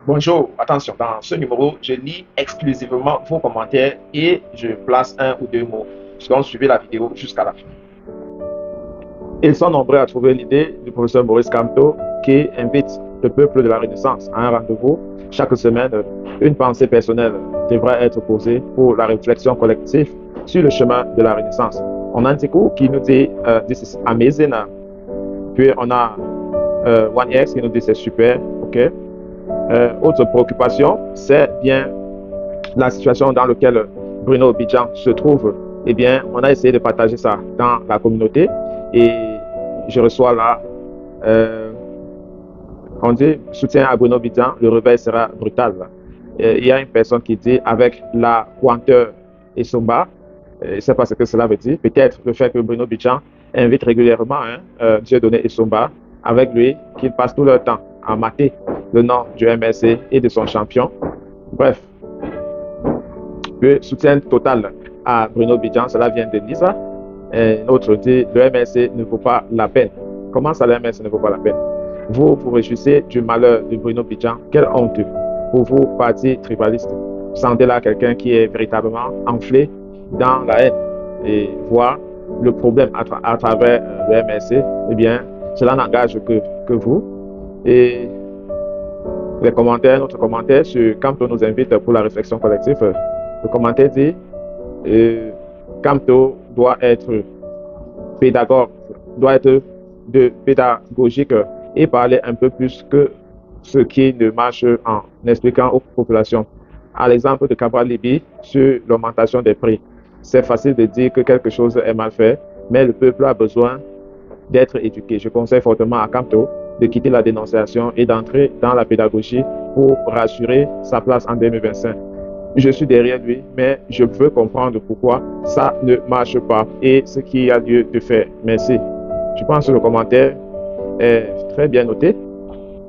Bonjour, attention, dans ce numéro, je lis exclusivement vos commentaires et je place un ou deux mots. Donc, suivez la vidéo jusqu'à la fin. Ils sont nombreux à trouver l'idée du professeur Maurice Kamto qui invite le peuple de la Renaissance à un rendez-vous. Chaque semaine, une pensée personnelle devra être posée pour la réflexion collective sur le chemin de la Renaissance. On a un petit coup qui nous dit This is amazing. Puis on a One X qui nous dit c'est super. OK. Autre préoccupation, c'est bien la situation dans laquelle Bruno Bidjan se trouve. Eh bien, on a essayé de partager ça dans la communauté et je reçois là, euh, on dit soutien à Bruno Bidjan, le réveil sera brutal. Il y a une personne qui dit avec la pointeur et Somba, je ne sais pas ce que cela veut dire, peut-être le fait que Bruno Bidjan invite régulièrement Dieudonné et Somba avec lui, qu'ils passent tout leur temps à mater le nom du MRC et de son champion. Bref, le soutien total à Bruno Bidjan, cela vient de Lisa. Et l'autre dit, le MRC ne vaut pas la peine. Comment ça, le MRC ne vaut pas la peine? Vous vous réjouissez du malheur de Bruno Bidjan. Quelle honte pour vous, parti tribaliste. Vous sentez là quelqu'un qui est véritablement enflé dans la haine et voir le problème à travers le MRC. Eh bien, cela n'engage que vous. Et les commentaires, notre commentaire sur Camto nous invite pour la réflexion collective. Le commentaire dit Camto doit être pédagogue, doit être pédagogique et parler un peu plus que ce qui ne marche en expliquant aux populations. À l'exemple de Cabral Libi sur l'augmentation des prix, c'est facile de dire que quelque chose est mal fait, mais le peuple a besoin d'être éduqué. Je conseille fortement à Camto de quitter la dénonciation et d'entrer dans la pédagogie pour rassurer sa place en 2025. Je suis derrière lui, mais je veux comprendre pourquoi ça ne marche pas et ce qu'il y a lieu de faire. Merci. Je pense que le commentaire est très bien noté.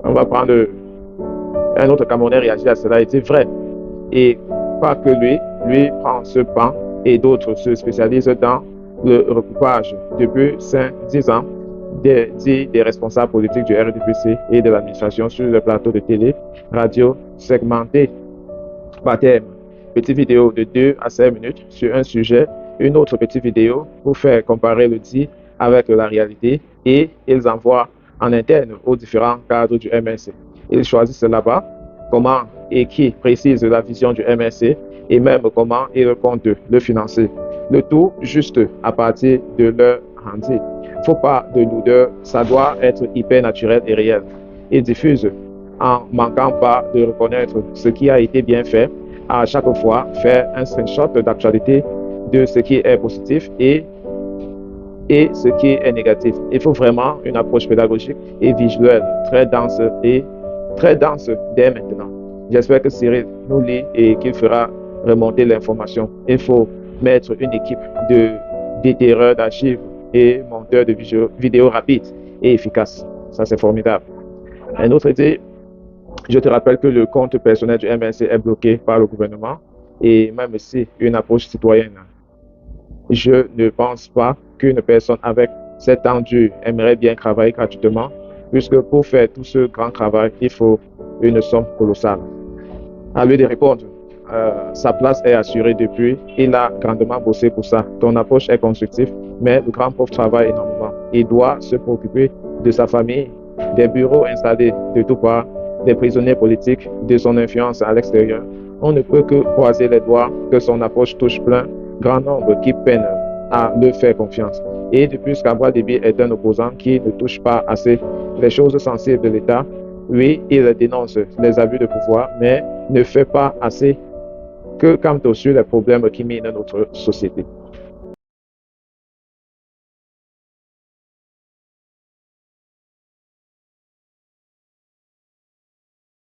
On va prendre un autre Camerounais réagit à cela et dit vrai. Et pas que lui prend ce pan et d'autres se spécialisent dans le recoupage. Depuis 5-10 ans, des responsables politiques du RDPC et de l'administration sur le plateau de télé, radio, segmentés par thème. Petite vidéo de 2 à 5 minutes sur un sujet, une autre petite vidéo pour faire comparer le dit avec la réalité et ils envoient en interne aux différents cadres du MRC. Ils choisissent là-bas comment et qui précise la vision du MRC et même comment ils comptent le financer. Le tout juste à partir de leur rendu. Il ne faut pas de lourdeur, ça doit être hyper naturel et réel. Ils diffusent en manquant pas de reconnaître ce qui a été bien fait, à chaque fois faire un screenshot d'actualité de ce qui est positif et ce qui est négatif. Il faut vraiment une approche pédagogique et visuelle très dense dès maintenant. J'espère que Cyril nous lit et qu'il fera remonter l'information. Il faut mettre une équipe de déterreurs d'archives et monteurs de vidéos rapides et efficaces. Ça, c'est formidable. Un autre idée, je te rappelle que le compte personnel du MNC est bloqué par le gouvernement et même si une approche citoyenne, je ne pense pas qu'une personne avec cette tendue aimerait bien travailler gratuitement, puisque pour faire tout ce grand travail, il faut une somme colossale. À lui de répondre, sa place est assurée depuis, il a grandement bossé pour ça. Ton approche est constructive, mais le grand pauvre travaille énormément. Il doit se préoccuper de sa famille, des bureaux installés de tout part, des prisonniers politiques, de son influence à l'extérieur. On ne peut que croiser les doigts que son approche touche plein grand nombre qui peinent à le faire confiance. Et de plus, Cabral Déby est un opposant qui ne touche pas assez les choses sensibles de l'État. Oui, il dénonce les abus de pouvoir, mais ne fait pas assez que quant sur les problèmes qui minent notre société.